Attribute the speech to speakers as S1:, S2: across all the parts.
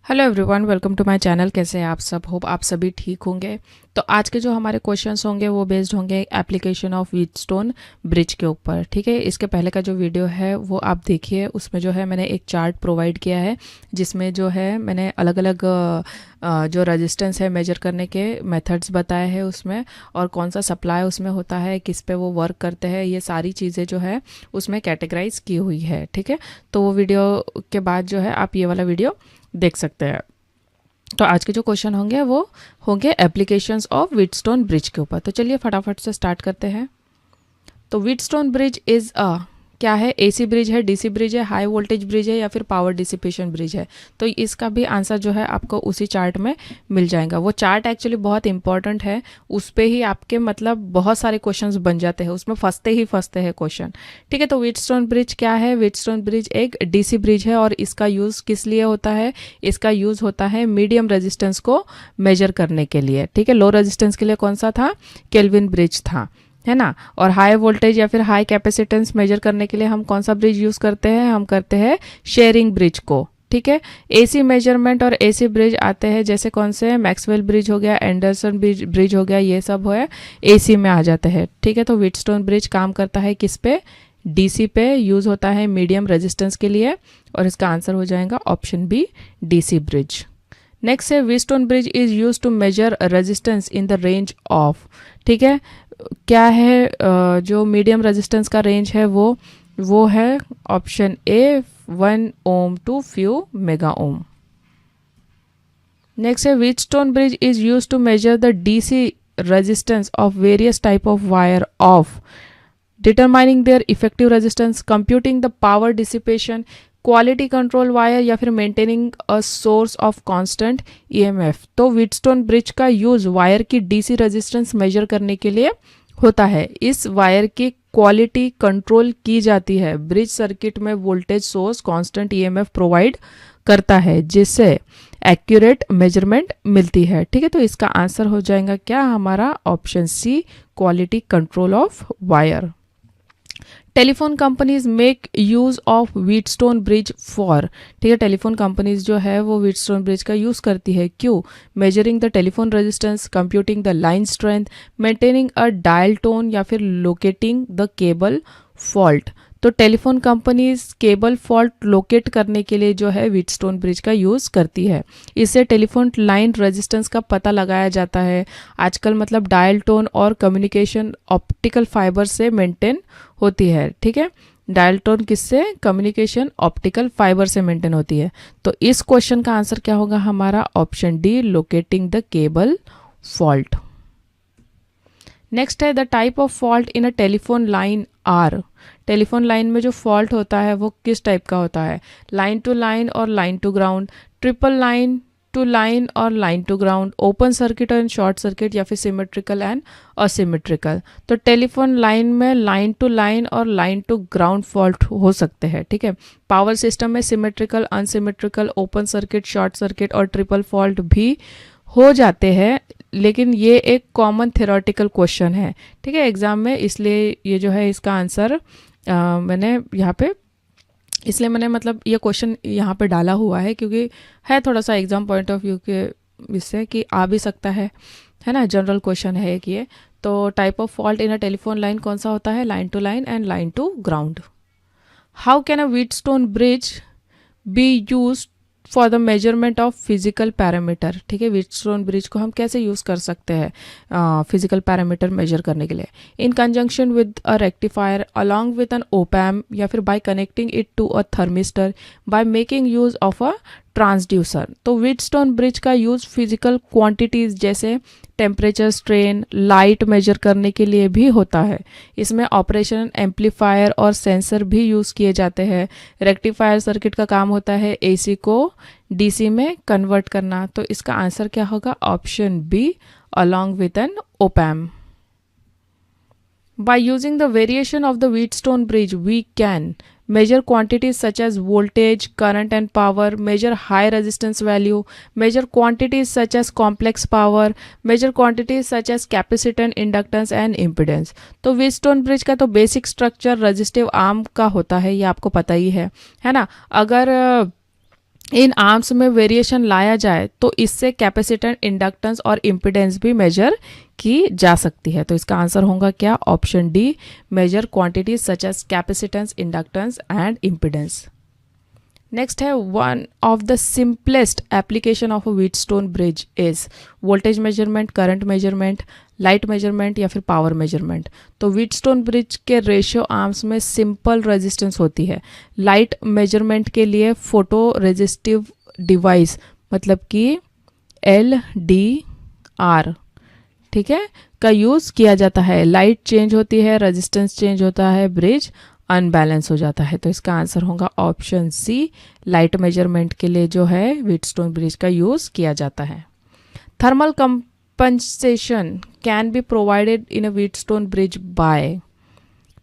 S1: Hello everyone, welcome to my channel. कैसे हैं आप सब? होप आप सभी ठीक होंगे। तो आज के जो हमारे क्वेश्चंस होंगे वो बेस्ड होंगे एप्लीकेशन ऑफ व्हीटस्टोन ब्रिज के ऊपर। ठीक है, इसके पहले का जो वीडियो है वो आप देखिए। उसमें जो है मैंने एक चार्ट प्रोवाइड किया है जिसमें जो है मैंने अलग अलग जो रेजिस्टेंस है मेजर करने के मेथड्स बताए हैं उसमें, और कौन सा सप्लाई उसमें होता है, किस पे वो वर्क करते हैं, ये सारी चीज़ें जो है उसमें कैटेगराइज की हुई है। ठीक है, तो वो वीडियो के बाद जो है आप ये वाला वीडियो देख सकते हैं। तो आज के जो क्वेश्चन होंगे वो होंगे एप्लीकेशंस ऑफ व्हीटस्टोन ब्रिज के ऊपर। तो चलिए फटाफट से स्टार्ट करते हैं। तो व्हीटस्टोन ब्रिज इज अ क्या है? एसी ब्रिज है, डीसी ब्रिज है, हाई वोल्टेज ब्रिज है, या फिर पावर डिसिपेशन ब्रिज है? तो इसका भी आंसर जो है आपको उसी चार्ट में मिल जाएगा। वो चार्ट एक्चुअली बहुत इंपॉर्टेंट है, उस पे ही आपके मतलब बहुत सारे क्वेश्चंस बन जाते हैं, उसमें फंसते हैं क्वेश्चन। ठीक है, तो व्हीटस्टोन ब्रिज क्या है? व्हीटस्टोन ब्रिज एक डीसी ब्रिज है और इसका यूज़ किस लिए होता है? इसका यूज़ होता है मीडियम रेजिस्टेंस को मेजर करने के लिए। ठीक है, लो रेजिस्टेंस के लिए कौन सा था? केल्विन ब्रिज था, है ना। और हाई वोल्टेज या फिर हाई कैपेसिटेंस मेजर करने के लिए हम कौन सा ब्रिज यूज करते हैं? हम करते हैं शेयरिंग ब्रिज को। ठीक है, एसी मेजरमेंट और एसी ब्रिज आते हैं जैसे कौन से? मैक्सवेल ब्रिज हो गया, एंडरसन ब्रिज हो गया, ये सब है एसी में आ जाते हैं। ठीक है, तो व्हीटस्टोन ब्रिज काम करता है किस पे? डीसी पे। यूज होता है मीडियम रेजिस्टेंस के लिए, और इसका आंसर हो जाएगा option B, DC bridge. Next है Wheatstone bridge is use to measure resistance in the range of. ठीक है, क्या है जो मीडियम रेजिस्टेंस का रेंज है वो है option A, 1 ohm to few mega ohm. Next है Wheatstone bridge is use to measure the DC resistance of various type of wire of determining their effective resistance, computing the power dissipation, quality control wire, या फिर maintaining a source of constant EMF. तो Wheatstone bridge का use wire की DC resistance measure करने के लिए होता है। इस वायर की क्वालिटी कंट्रोल की जाती है। ब्रिज सर्किट में voltage source constant EMF provide करता है जिससे एक्यूरेट मेजरमेंट मिलती है। ठीक है, तो इसका आंसर हो जाएगा क्या हमारा? Option C, quality control of wire. Telephone companies make use of Wheatstone bridge for. ठीक है, टेलीफोन कंपनीज जो है वो व्हीटस्टोन ब्रिज का यूज करती है क्यों? Measuring the telephone resistance, computing the line strength, maintaining a dial tone, या फिर लोकेटिंग द केबल फॉल्ट। तो telephone companies cable fault locate करने के लिए जो है व्हीटस्टोन ब्रिज का यूज करती है। इससे टेलीफोन लाइन रेजिस्टेंस का पता लगाया जाता है। आजकल मतलब डायल टोन और कम्युनिकेशन ऑप्टिकल फाइबर से मेंटेन होती है। ठीक है, डायल टोन किससे? कम्युनिकेशन ऑप्टिकल फाइबर से मेंटेन होती है। तो इस क्वेश्चन का आंसर क्या होगा हमारा? Option D, locating the cable fault. Next है the type of fault in a telephone line are. Telephone line में जो फॉल्ट होता है वो किस टाइप का होता है? लाइन टू लाइन और line to ground, triple line to line और line to ground, open circuit और शॉर्ट सर्किट, या फिर सिमेट्रिकल एंड असिमेट्रिकल। तो टेलीफोन लाइन में लाइन टू लाइन और लाइन टू ग्राउंड फॉल्ट हो सकते हैं। ठीक है, पावर सिस्टम में symmetrical, unsymmetrical, open circuit, short circuit और ट्रिपल फॉल्ट भी हो जाते हैं, लेकिन ये एक कॉमन थ्योरेटिकल क्वेश्चन है। ठीक है, एग्जाम में, इसलिए ये जो है इसका आंसर मैंने यहाँ पे, इसलिए मैंने मतलब ये क्वेश्चन यहाँ पे डाला हुआ है क्योंकि है थोड़ा सा एग्जाम पॉइंट ऑफ व्यू के इससे कि आ भी सकता है ना। जनरल क्वेश्चन है एक ये। तो type of fault in a telephone line कौन सा होता है? Line to line and line to ground. How can a Wheatstone bridge be use for the measurement of physical parameter? ठीक है, व्हीटस्टोन ब्रिज को हम कैसे यूज कर सकते हैं फिजिकल पैरामीटर मेजर करने के लिए? In conjunction with a rectifier, along with an op amp, या फिर by connecting it to a thermistor, by making use of a transducer. तो व्हीटस्टोन ब्रिज का यूज फिजिकल क्वांटिटीज जैसे टेम्परेचर, स्ट्रेन, लाइट मेजर करने के लिए भी होता है। इसमें ऑपरेशन एम्पलीफायर और सेंसर भी यूज किए जाते हैं। रेक्टिफायर सर्किट का काम होता है एसी को डीसी में कन्वर्ट करना। तो इसका आंसर क्या होगा? Option B, along with an op amp. By using the variation of the Wheatstone bridge, we can measure quantities such as voltage, current and power, measure high resistance value, measure quantities such as complex power, measure quantities such as capacitance, inductance and impedance। तो Wheatstone bridge का तो basic structure resistive arm का होता है, ये आपको पता ही है ना। अगर इन आर्म्स में वेरिएशन लाया जाए तो इससे कैपेसिटेंस, इंडक्टेंस और इम्पिडेंस भी मेजर की जा सकती है। तो इसका आंसर होगा क्या? Option D, measure quantities such as capacitance, inductance and impedance. Next है, one of the simplest application of a Wheatstone bridge is voltage measurement, current measurement, light measurement या फिर पावर मेजरमेंट। तो व्हीटस्टोन ब्रिज के ratio arms में simple resistance होती है। Light measurement के लिए फोटो रेजिस्टिव डिवाइस मतलब कि LDR, ठीक है, का यूज़ किया जाता है। लाइट चेंज होती है, रेजिस्टेंस चेंज होता है, ब्रिज अनबैलेंस हो जाता है। तो इसका आंसर होगा ऑप्शन सी, लाइट मेजरमेंट के लिए जो है व्हीटस्टोन ब्रिज का यूज़ किया जाता है। Thermal compensation can be provided in a Wheatstone bridge by,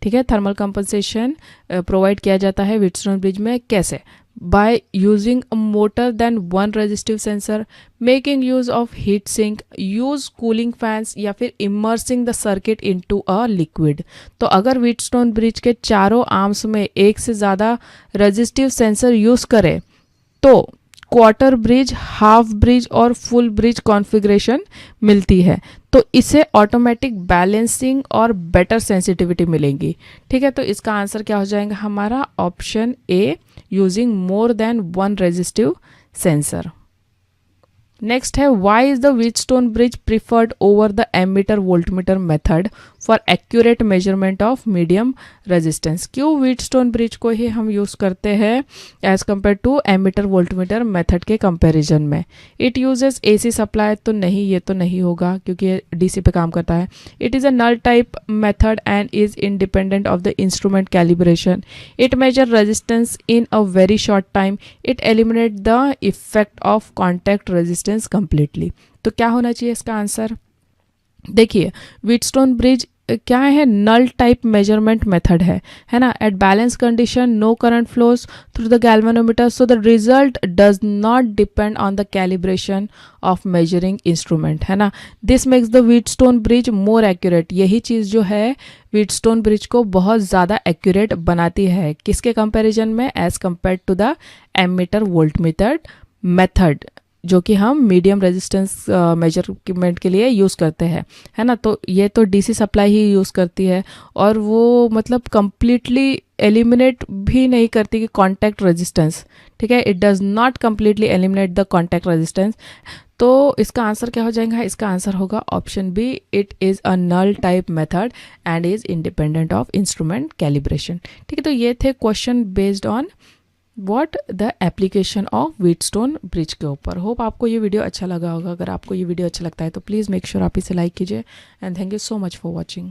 S1: ठीक है, थर्मल कंपनसेशन प्रोवाइड किया जाता है व्हीटस्टोन ब्रिज में कैसे? By using a motor then one resistive sensor, making use of heat sink, use cooling fans या फिर immersing the circuit into a liquid. तो अगर व्हीटस्टोन ब्रिज के चारों आर्म्स में एक से ज़्यादा रेजिस्टिव सेंसर यूज़ करें तो क्वार्टर ब्रिज, हाफ ब्रिज और फुल ब्रिज कॉन्फ़िगरेशन मिलती है। तो इसे ऑटोमेटिक बैलेंसिंग और बेटर सेंसिटिविटी मिलेंगी। ठीक है, तो इसका आंसर क्या हो जाएगा हमारा? Option A, using more than one resistive sensor. Next है, why is the Wheatstone bridge preferred over the ammeter voltmeter method for accurate measurement of medium resistance? क्यों व्हीटस्टोन ब्रिज को ही हम यूज़ करते हैं as compare to ammeter voltmeter method के comparison में? It uses AC supply, तो नहीं, ये तो नहीं होगा क्योंकि ये DC पे काम करता है। It is a null type method and is independent of the instrument calibration. It measure resistance in a very short time. It eliminate the effect of contact resistance completely. तो क्या होना चाहिए इसका आंसर? देखिए, व्हीटस्टोन ब्रिज क्या है? Null type measurement method है ना। At balance condition no current flows through the galvanometer, so the result does not depend on the calibration of measuring instrument, है ना। This makes the Wheatstone bridge more accurate. यही चीज़ जो है Wheatstone bridge को बहुत ज़्यादा एक्यूरेट बनाती है। किसके कंपैरिजन में? As compare to the ammeter voltmeter method, जो कि हम मीडियम रेजिस्टेंस मेजरमेंट के लिए यूज़ करते हैं, है ना। तो ये तो DC सप्लाई ही यूज़ करती है और वो मतलब कंप्लीटली एलिमिनेट भी नहीं करती कि कॉन्टैक्ट रेजिस्टेंस, ठीक है। It does not completely eliminate the contact resistance. तो इसका आंसर क्या हो जाएगा? इसका आंसर होगा option B, it is a null type method and is independent of instrument calibration. ठीक है, तो ये थे question based on what the application of Wheatstone bridge के ऊपर। होप आपको ये वीडियो अच्छा लगा होगा। अगर आपको ये वीडियो अच्छा लगता है तो प्लीज़ मेक श्योर आप इसे लाइक कीजिए and thank you so much for watching.